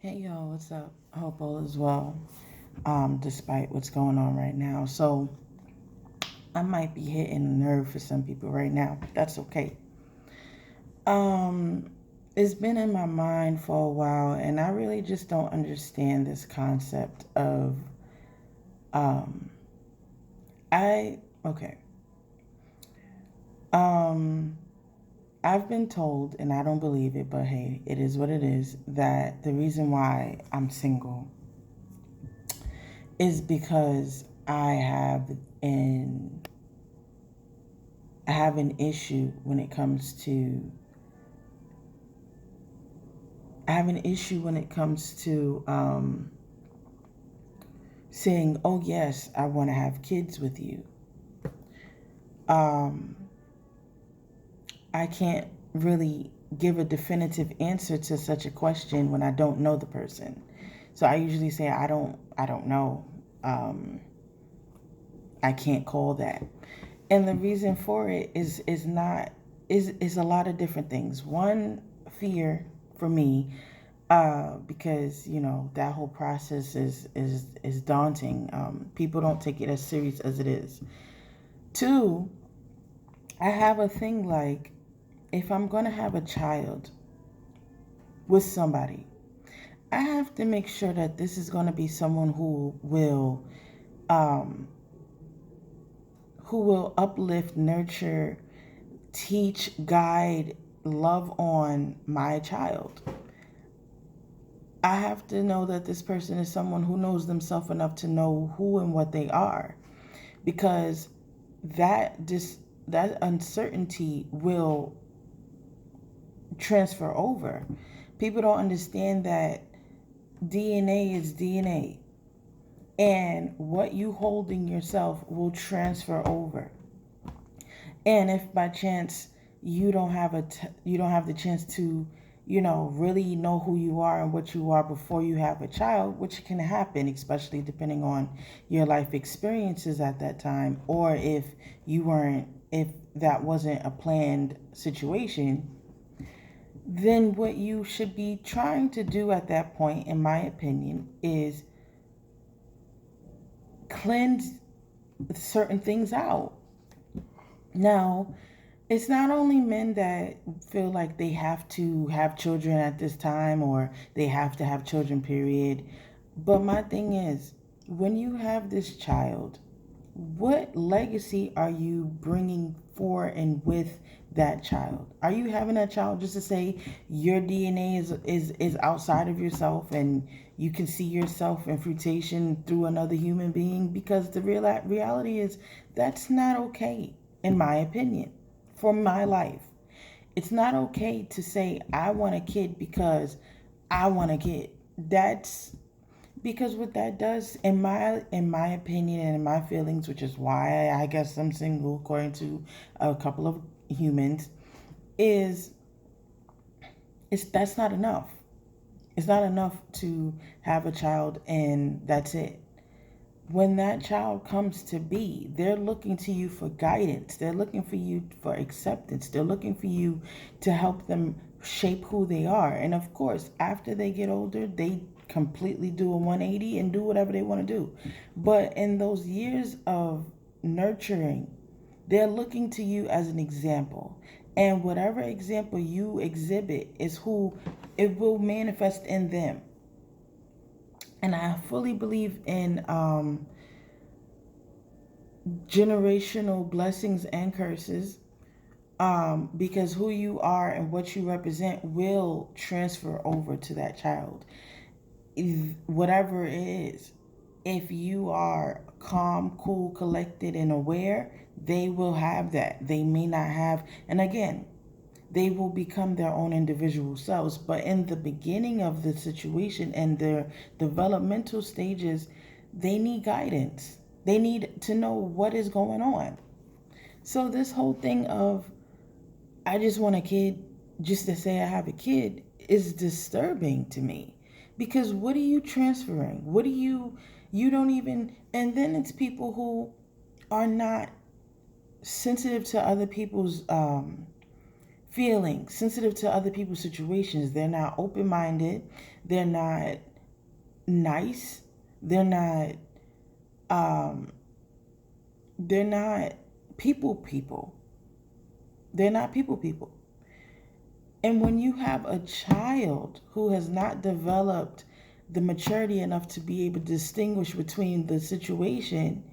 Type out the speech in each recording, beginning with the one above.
Hey y'all, what's up? I hope all is well, despite what's going on right now. So I might be hitting a nerve for some people right now, but that's okay. Um, it's been in my mind for a while, and I really just don't understand this concept of um, I okay. Um, I've been told, and I don't believe it, but hey, it is what it is, that the reason why I'm single is because an I have an issue when it comes to I have an issue when it comes to saying, "Oh yes, I want to have kids with you." Um, I can't really give a definitive answer to such a question when I don't know the person. So I usually say, "I don't know. Um, I can't call that." And the reason for it is not is a lot of different things. One, fear for me, because that whole process is daunting. People don't take it as serious as it is. Two, I have a thing like, if I'm gonna have a child with somebody, I have to make sure that this is gonna be someone um, who will uplift, nurture, teach, guide, love on my child. I have to know that this person is someone who knows themselves enough to know who and what they are, because that uncertainty will transfer over. People don't understand that DNA is DNA, and what you hold in yourself will transfer over. And if by chance you don't have the chance to really know who you are and what you are before you have a child, which can happen, especially depending on your life experiences at that time, or if that wasn't a planned situation, then what you should be trying to do at that point, in my opinion, is cleanse certain things out. Now, it's not only men that feel like they have to have children at this time, or they have to have children, period. But my thing is, when you have this child, what legacy are you bringing for and with that child? Are you having that child just to say your DNA is outside of yourself and you can see yourself in fruition through another human being? Because the reality is that's not okay, in my opinion, for my life. It's not okay to say I want a kid because I want a kid. That's because what that does, in my opinion and in my feelings, which is why I guess I'm single according to a couple of humans, is it's that's not enough. It's not enough to have a child and that's it. When that child comes to be, they're looking to you for guidance. They're looking for you for acceptance. They're looking for you to help them shape who they are. And of course, after they get older, they completely do a 180 and do whatever they want to do. But in those years of nurturing, they're looking to you as an example. And whatever example you exhibit is who it will manifest in them. And I fully believe in generational blessings and curses, because who you are and what you represent will transfer over to that child, whatever it is. If you are calm, cool, collected, and aware, they will have that. They may not have, and again, they will become their own individual selves. But in the beginning of the situation and their developmental stages, they need guidance. They need to know what is going on. So, this whole thing of I just want a kid just to say I have a kid is disturbing to me, because what are you transferring? You don't even, and then it's people who are not sensitive to other people's feelings, sensitive to other people's situations. They're not open minded. They're not nice. They're not um they're not people. They're not people. And when you have a child who has not developed the maturity enough to be able to distinguish between the situation,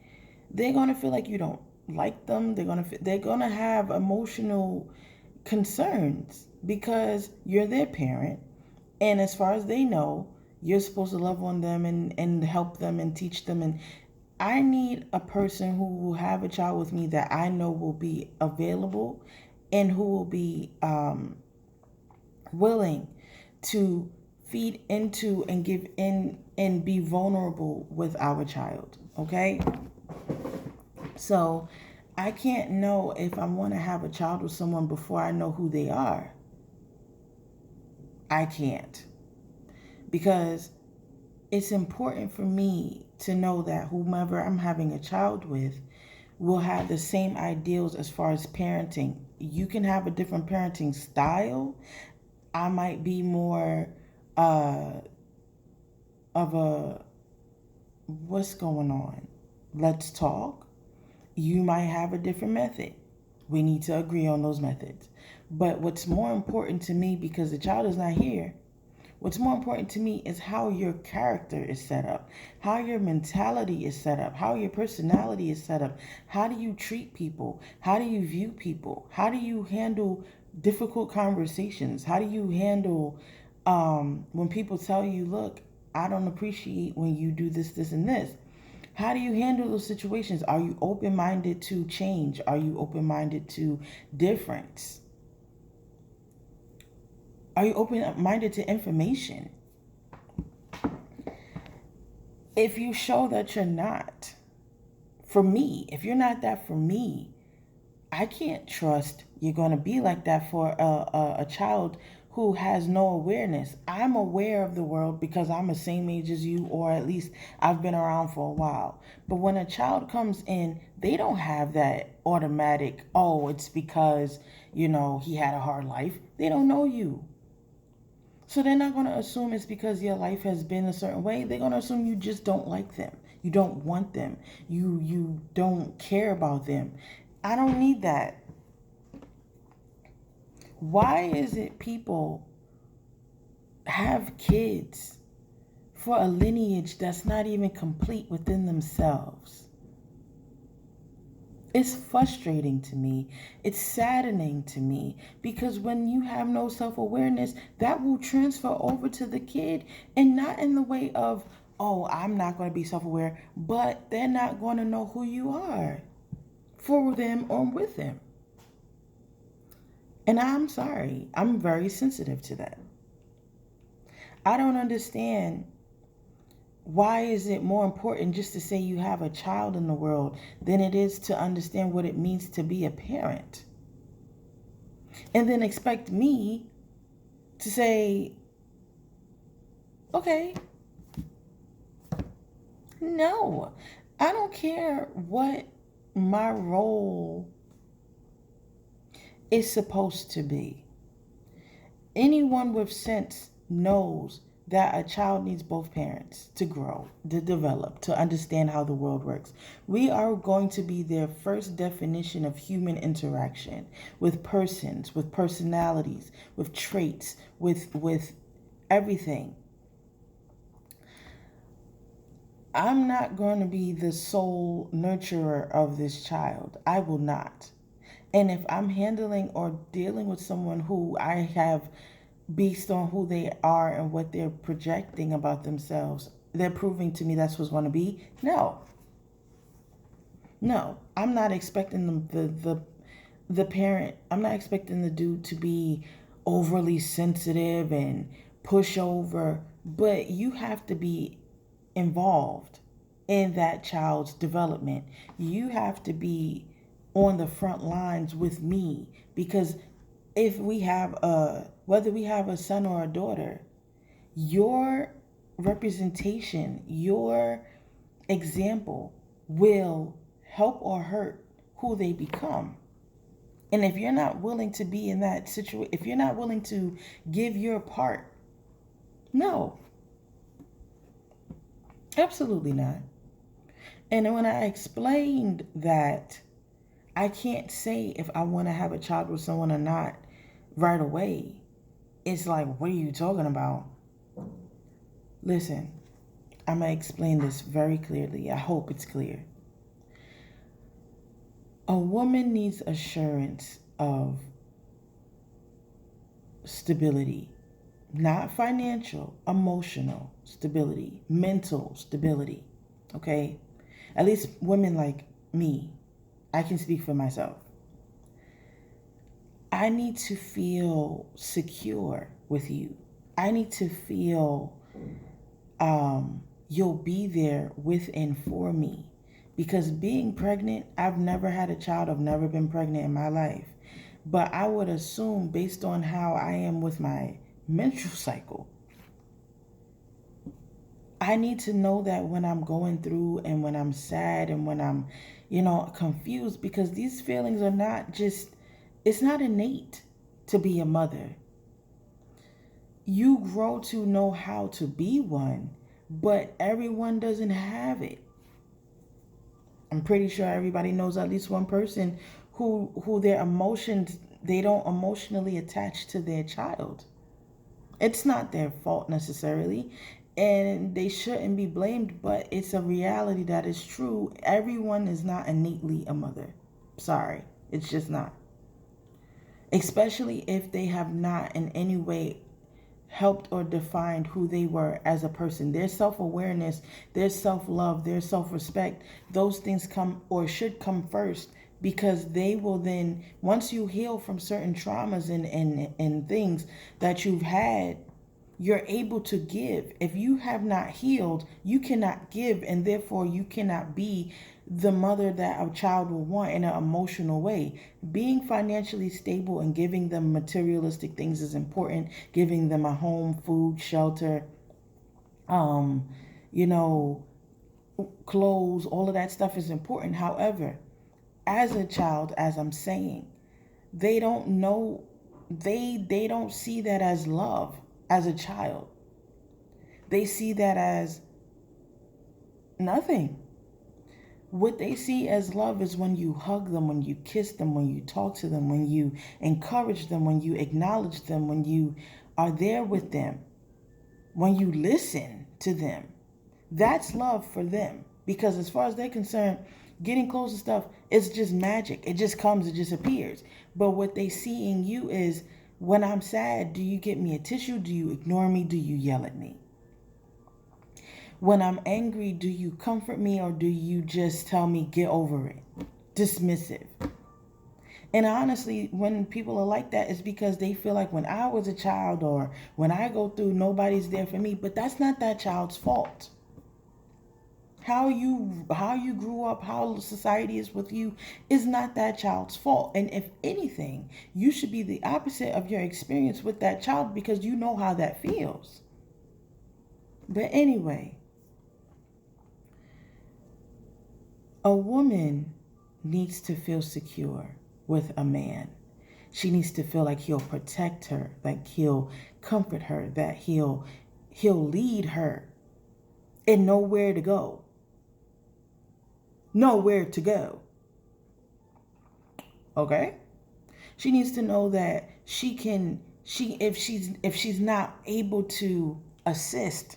they're going to feel like you don't like them. They're going to have emotional concerns because you're their parent, and as far as they know, you're supposed to love on them and help them and teach them. And I need a person who will have a child with me that I know will be available and who will be willing to feed into and give in and be vulnerable with our child. Okay? So I can't know if I want to have a child with someone before I know who they are. I can't. Because it's important for me to know that whomever I'm having a child with will have the same ideals as far as parenting. You can have a different parenting style. I might be more of a what's going on? Let's talk. You might have a different method. We need to agree on those methods. But what's more important to me, because the child is not here, what's more important to me is how your character is set up, how your mentality is set up, how your personality is set up. How do you treat people? How do you view people? How do you handle difficult conversations? How do you handle when people tell you, look, I don't appreciate when you do this, this, and this? How do you handle those situations? Are you open-minded to change? Are you open-minded to difference? Are you open-minded to information? If you show that you're not, for me, if you're not that for me, I can't trust you're going to be like that for a child who has no awareness. I'm aware of the world because I'm the same age as you, or at least I've been around for a while. But when a child comes in, they don't have that automatic, oh, it's because, he had a hard life. They don't know you. So they're not going to assume it's because your life has been a certain way. They're going to assume you just don't like them. You don't want them. You don't care about them. I don't need that. Why is it people have kids for a lineage that's not even complete within themselves? It's frustrating to me. It's saddening to me because when you have no self-awareness, that will transfer over to the kid, and not in the way of, oh, I'm not going to be self-aware, but they're not going to know who you are for them or with them. And I'm sorry, I'm very sensitive to that. I don't understand. Why is it more important just to say you have a child in the world than it is to understand what it means to be a parent? And then expect me to say, okay, no, I don't care what my role is supposed to be. Anyone with sense knows that a child needs both parents to grow, to develop, to understand how the world works. We are going to be their first definition of human interaction with persons, with personalities, with traits, with everything. I'm not going to be the sole nurturer of this child. I will not. And if I'm handling or dealing with someone who I have, based on who they are and what they're projecting about themselves, they're proving to me that's what's going to be. No, I'm not expecting the parent. I'm not expecting the dude to be overly sensitive and push over, but you have to be involved in that child's development. You have to be on the front lines with me, because if we have whether we have a son or a daughter, your representation, your example will help or hurt who they become. And if you're not willing to be in that situation, if you're not willing to give your part No, absolutely not. And when I explained that I can't say if I want to have a child with someone or not right away, it's like, what are you talking about? Listen, I'm going to explain this very clearly. I hope it's clear. A woman needs assurance of stability, not financial, emotional stability, mental stability. Okay? At least women like me, I can speak for myself. I need to feel secure with you. I need to feel you'll be there with and for me. Because being pregnant, I've never had a child, I've never been pregnant in my life. But I would assume, based on how I am with my menstrual cycle, I need to know that when I'm going through and when I'm sad and when I'm, confused, because these feelings are not just, it's not innate to be a mother. You grow to know how to be one, but everyone doesn't have it. I'm pretty sure everybody knows at least one person who their emotions, they don't emotionally attach to their child. It's not their fault necessarily, and they shouldn't be blamed, but it's a reality that is true. Everyone is not innately a mother. Sorry, it's just not. Especially if they have not in any way helped or defined who they were as a person. Their self-awareness, their self-love, their self-respect, those things come or should come first, because they will then, once you heal from certain traumas and things that you've had, you're able to give. If you have not healed, you cannot give, and therefore you cannot be the mother that a child will want in an emotional way. Being financially stable and giving them materialistic things is important. Giving them a home, food, shelter, you know, clothes, all of that stuff is important. However, as a child, as I'm saying, they don't know, they don't see that as love as a child. They see that as nothing. What they see as love is when you hug them, when you kiss them, when you talk to them, when you encourage them, when you acknowledge them, when you are there with them, when you listen to them. That's love for them. Because as far as they're concerned, getting close to stuff, it's just magic. It just comes, it just appears. But what they see in you is, when I'm sad, do you get me a tissue? Do you ignore me? Do you yell at me? When I'm angry, do you comfort me, or do you just tell me, get over it? Dismissive. And honestly, when people are like that, it's because they feel like when I was a child or when I go through, nobody's there for me. But that's not that child's fault. How you grew up, how society is with you is not that child's fault. And if anything, you should be the opposite of your experience with that child, because you know how that feels. But anyway, a woman needs to feel secure with a man. She needs to feel like he'll protect her, like he'll comfort her, that he'll lead her and know where to go. Know where to go. Okay? She needs to know that if she's not able to assist,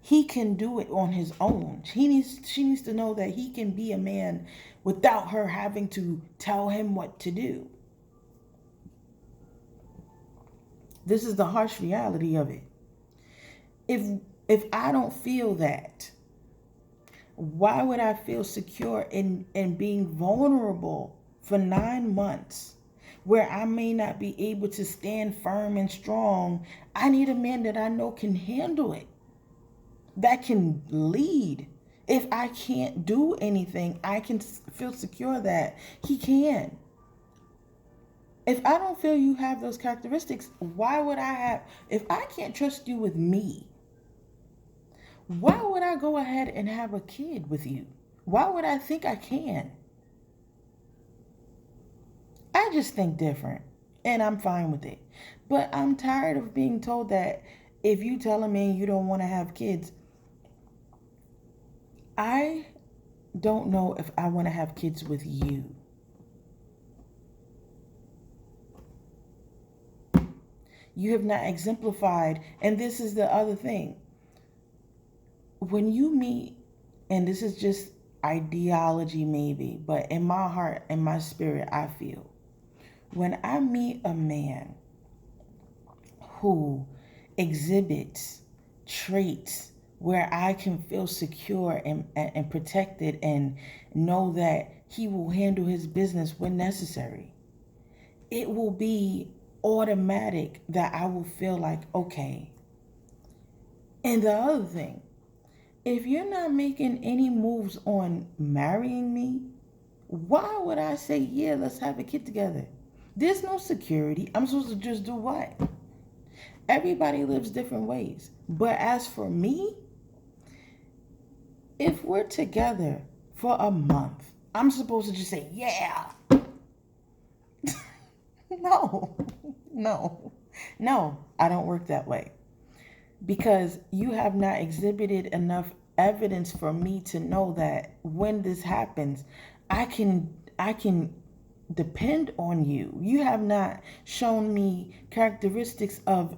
he can do it on his own. She needs to know that he can be a man without her having to tell him what to do. This is the harsh reality of it. If I don't feel that, why would I feel secure in being vulnerable for 9 months where I may not be able to stand firm and strong? I need a man that I know can handle it, that can lead. If I can't do anything, I can feel secure that he can. If I don't feel you have those characteristics, why would I have, if I can't trust you with me, why would I go ahead and have a kid with you? Why would I think I can? I just think different, and I'm fine with it. But I'm tired of being told that If you tell a man you don't want to have kids, I don't know if I want to have kids with you. You have not exemplified, and this is the other thing. When you meet, and this is just ideology maybe, but in my heart and my spirit, I feel when I meet a man who exhibits traits where I can feel secure and protected and know that he will handle his business when necessary, it will be automatic that I will feel like, okay. And the other thing, if you're not making any moves on marrying me, why would I say, yeah, let's have a kid together? There's no security. I'm supposed to just do what? Everybody lives different ways. But as for me, if we're together for a month, I'm supposed to just say, yeah. No, no, I don't work that way. Because you have not exhibited enough evidence for me to know that when this happens, I can depend on you. You have not shown me characteristics of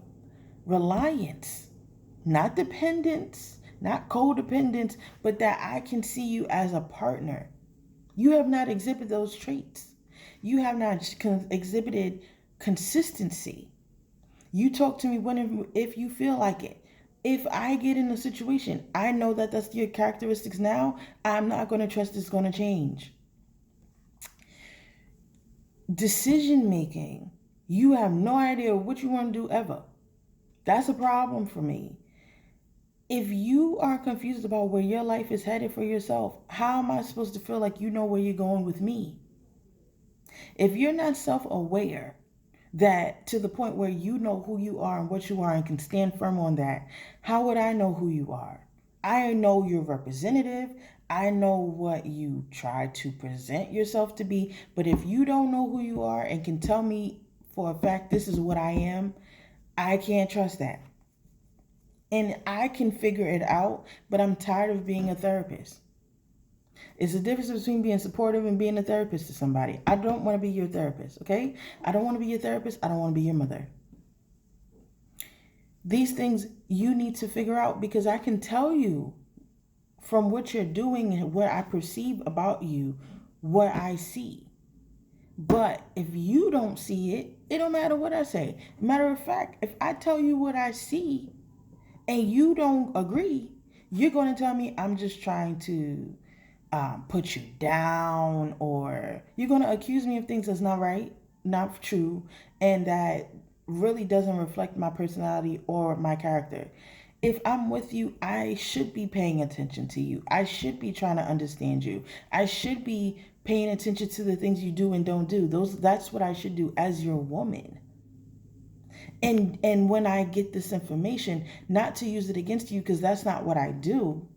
reliance, not dependence, not codependence, but that I can see you as a partner. You have not exhibited those traits. You have not exhibited consistency. You talk to me when if you feel like it. If I get in a situation, I know that that's your characteristics now. I'm not going to trust it's going to change. Decision making. You have no idea what you want to do ever. That's a problem for me. If you are confused about where your life is headed for yourself, how am I supposed to feel like you know where you're going with me? If you're not self-aware, that to the point where you know who you are and what you are and can stand firm on that, how would I know who you are? I know your representative. I know what you try to present yourself to be. But if you don't know who you are and can tell me for a fact this is what I am, I can't trust that. And I can figure it out, but I'm tired of being a therapist. It's the difference between being supportive and being a therapist to somebody. I don't want to be your therapist, okay? I don't want to be your therapist. I don't want to be your mother. These things you need to figure out, because I can tell you from what you're doing and what I perceive about you, what I see. But if you don't see it, it don't matter what I say. Matter of fact, if I tell you what I see and you don't agree, you're going to tell me I'm just trying to put you down, or you're going to accuse me of things that's not right, not true, and that really doesn't reflect my personality or my character. If I'm with you, I should be paying attention to you. I should be trying to understand you. I should be paying attention to the things you do and don't do. That's what I should do as your woman. And when I get this information, not to use it against you, because that's not what I do.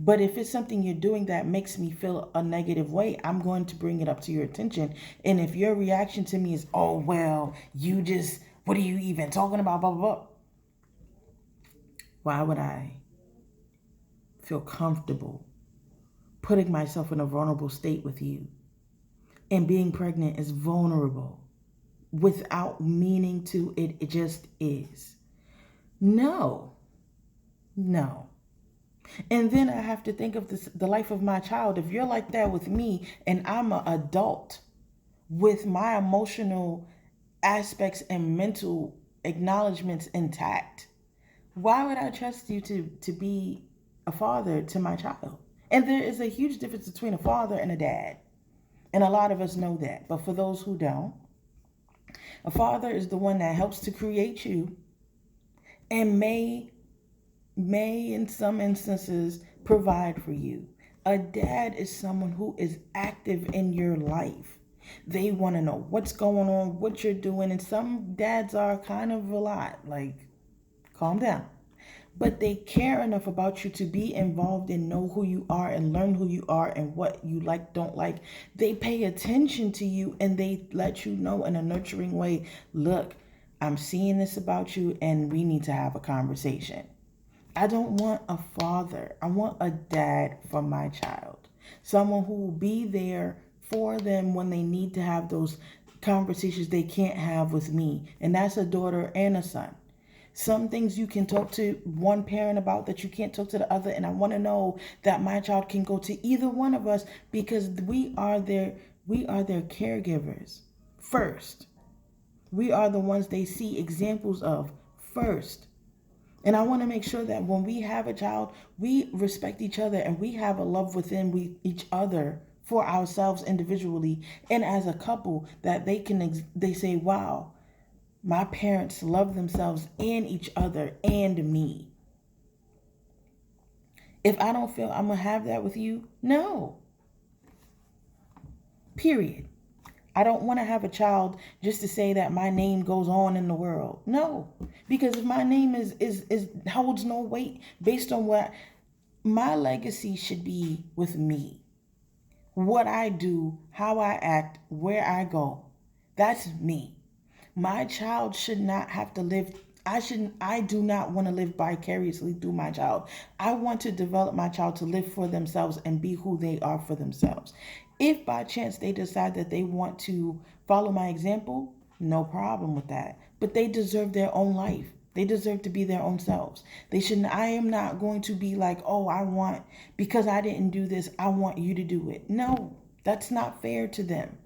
But if it's something you're doing that makes me feel a negative way, I'm going to bring it up to your attention. And if your reaction to me is, oh, well, what are you even talking about, blah, blah, blah. Why would I feel comfortable putting myself in a vulnerable state with you? And being pregnant is vulnerable without meaning to. It just is. No. And then I have to think of the life of my child. If you're like that with me and I'm an adult with my emotional aspects and mental acknowledgments intact, why would I trust you to be a father to my child? And there is a huge difference between a father and a dad. And a lot of us know that. But for those who don't, a father is the one that helps to create you and may in some instances provide for you. A dad is someone who is active in your life. They want to know what's going on, what you're doing. And some dads are kind of a lot, like, calm down. But they care enough about you to be involved and know who you are and learn who you are and what you like, don't like. They pay attention to you and they let you know in a nurturing way, look, I'm seeing this about you and we need to have a conversation. I don't want a father. I want a dad for my child. Someone who will be there for them when they need to have those conversations they can't have with me. And that's a daughter and a son. Some things you can talk to one parent about that you can't talk to the other. And I want to know that my child can go to either one of us because we are their caregivers first. We are the ones they see examples of first. And I want to make sure that when we have a child, we respect each other and we have a love within each other for ourselves individually and as a couple that they say, wow, my parents love themselves and each other and me. If I don't feel I'm going to have that with you, no. Period. I don't want to have a child just to say that my name goes on in the world. No, because if my name is holds no weight based on what my legacy should be with me, what I do, how I act, where I go. That's me. My child should not have to live. I do not want to live vicariously through my child. I want to develop my child to live for themselves and be who they are for themselves. If by chance they decide that they want to follow my example, no problem with that. But they deserve their own life. They deserve to be their own selves. They shouldn't. I am not going to be like, oh, because I didn't do this, I want you to do it. No, that's not fair to them.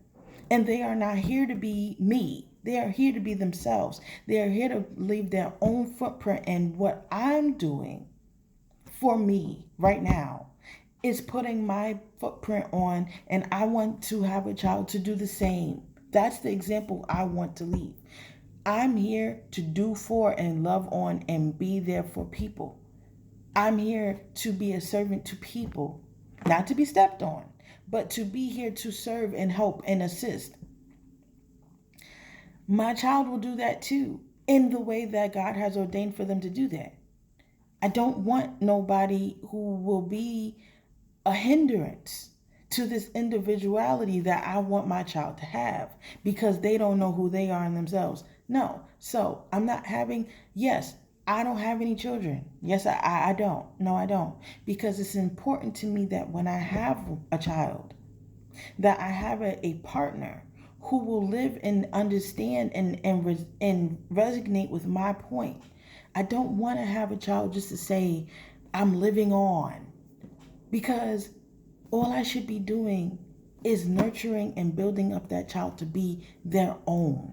And they are not here to be me. They are here to be themselves. They are here to leave their own footprint. And what I'm doing for me right now is putting my footprint on, and I want to have a child to do the same. That's the example I want to leave. I'm here to do for and love on and be there for people. I'm here to be a servant to people, not to be stepped on, but to be here to serve and help and assist. My child will do that too, in the way that God has ordained for them to do that. I don't want nobody who will be a hindrance to this individuality that I want my child to have because they don't know who they are in themselves. No. So I'm not having, yes, I don't have any children. Yes, I don't. No, I don't. Because it's important to me that when I have a child, that I have a partner who will live and understand and resonate with my point. I don't want to have a child just to say, I'm living on. Because all I should be doing is nurturing and building up that child to be their own.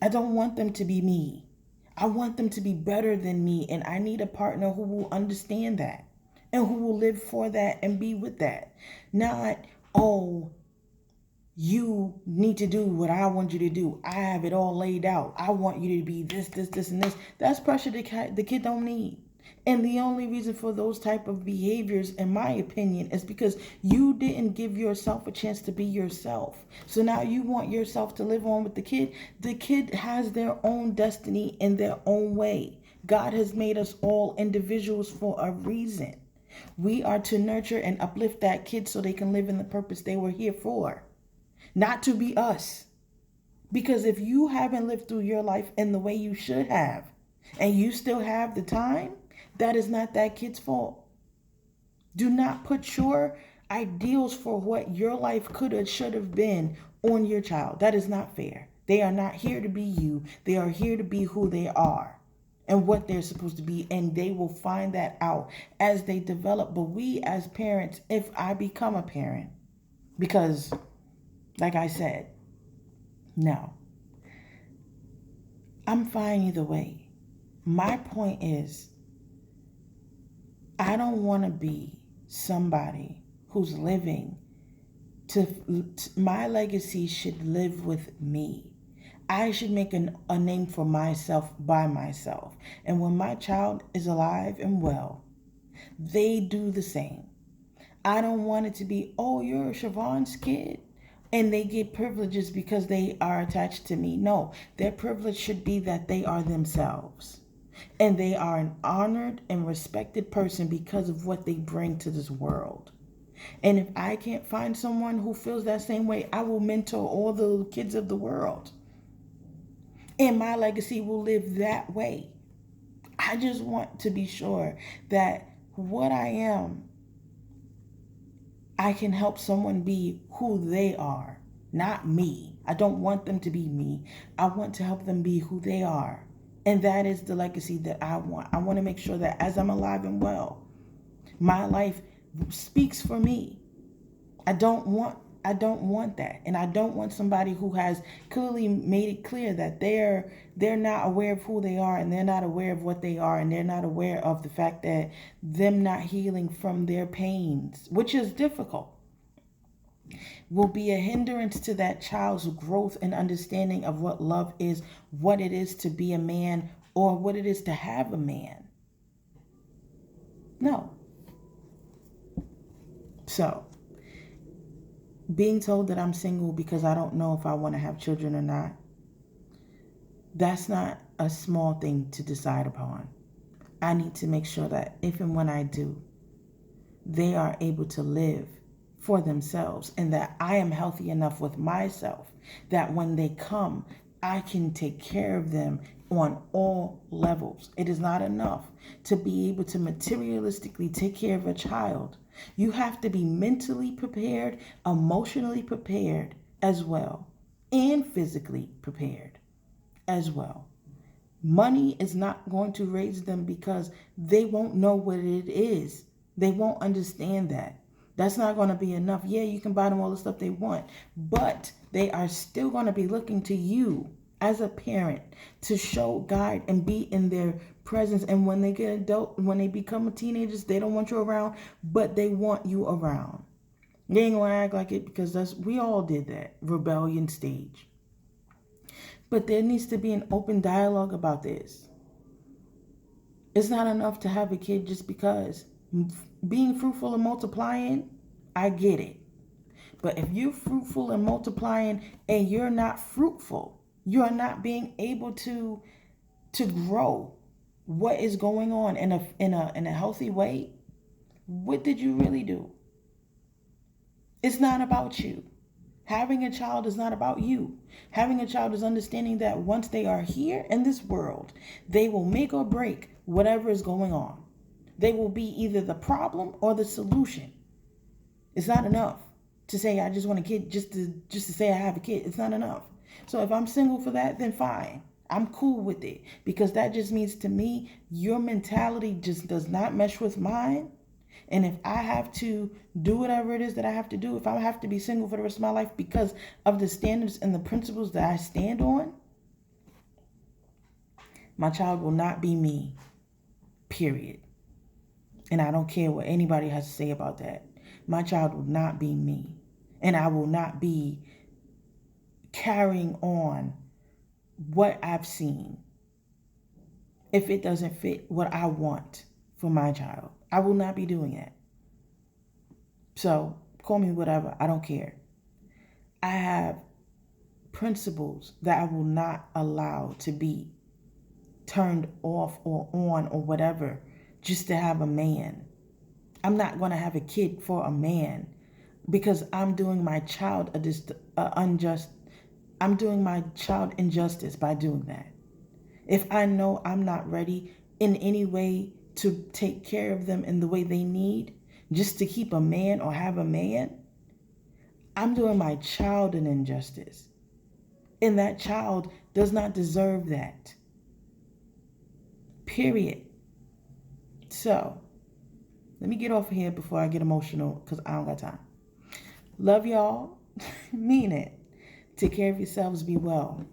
I don't want them to be me. I want them to be better than me. And I need a partner who will understand that and who will live for that and be with that. Not, oh, you need to do what I want you to do. I have it all laid out. I want you to be this, and this. That's pressure the kid don't need. And the only reason for those type of behaviors, in my opinion, is because you didn't give yourself a chance to be yourself. So now you want yourself to live on with the kid. The kid has their own destiny in their own way. God has made us all individuals for a reason. We are to nurture and uplift that kid so they can live in the purpose they were here for. Not to be us. Because if you haven't lived through your life in the way you should have, and you still have the time, that is not that kid's fault. Do not put your ideals for what your life could have, should have been on your child. That is not fair. They are not here to be you. They are here to be who they are and what they're supposed to be. And they will find that out as they develop. But we as parents, if I become a parent, because like I said, no, I'm fine either way. My point is, I don't want to be somebody who's living my legacy should live with me. I should make a name for myself by myself. And when my child is alive and well, they do the same. I don't want it to be, oh, you're Siobhan's kid, and they get privileges because they are attached to me. No, their privilege should be that they are themselves. And they are an honored and respected person because of what they bring to this world. And if I can't find someone who feels that same way, I will mentor all the kids of the world. And my legacy will live that way. I just want to be sure that what I am, I can help someone be who they are, not me. I don't want them to be me. I want to help them be who they are. And that is the legacy that I want. I want to make sure that as I'm alive and well, my life speaks for me. I don't want that. And I don't want somebody who has clearly made it clear that they're not aware of who they are, and they're not aware of what they are, and they're not aware of the fact that them not healing from their pains, which is difficult, will be a hindrance to that child's growth and understanding of what love is, what it is to be a man, or what it is to have a man. No. So, being told that I'm single because I don't know if I want to have children or not, that's not a small thing to decide upon. I need to make sure that if and when I do, they are able to live for themselves, and that I am healthy enough with myself that when they come, I can take care of them on all levels. It is not enough to be able to materialistically take care of a child. You have to be mentally prepared, emotionally prepared as well, and physically prepared as well. Money is not going to raise them because they won't know what it is. They won't understand that. That's not going to be enough. Yeah, you can buy them all the stuff they want, but they are still going to be looking to you as a parent to show, guide, and be in their presence. And when they get adult, when they become teenagers, they don't want you around, but they want you around. They ain't going to act like it because we all did that rebellion stage. But there needs to be an open dialogue about this. It's not enough to have a kid just because. Being fruitful and multiplying, I get it. But if you're fruitful and multiplying and you're not fruitful, you're not being able to grow what is going on in a healthy way, what did you really do? It's not about you. Having a child is not about you. Having a child is understanding that once they are here in this world, they will make or break whatever is going on. They will be either the problem or the solution. It's not enough to say I just want a kid just to say I have a kid. It's not enough. So if I'm single for that, then fine. I'm cool with it, because that just means to me your mentality just does not mesh with mine. And if I have to do whatever it is that I have to do, if I have to be single for the rest of my life because of the standards and the principles that I stand on, my child will not be me, period. And I don't care what anybody has to say about that. My child will not be me. And I will not be carrying on what I've seen if it doesn't fit what I want for my child. I will not be doing that. So call me whatever. I don't care. I have principles that I will not allow to be turned off or on or whatever just to have a man. I'm not going to have a kid for a man because I'm doing my child I'm doing my child injustice by doing that. If I know I'm not ready in any way to take care of them in the way they need, just to keep a man or have a man, I'm doing my child an injustice. And that child does not deserve that. Period. So, let me get off of here before I get emotional because I don't got time. Love y'all. Mean it. Take care of yourselves. Be well.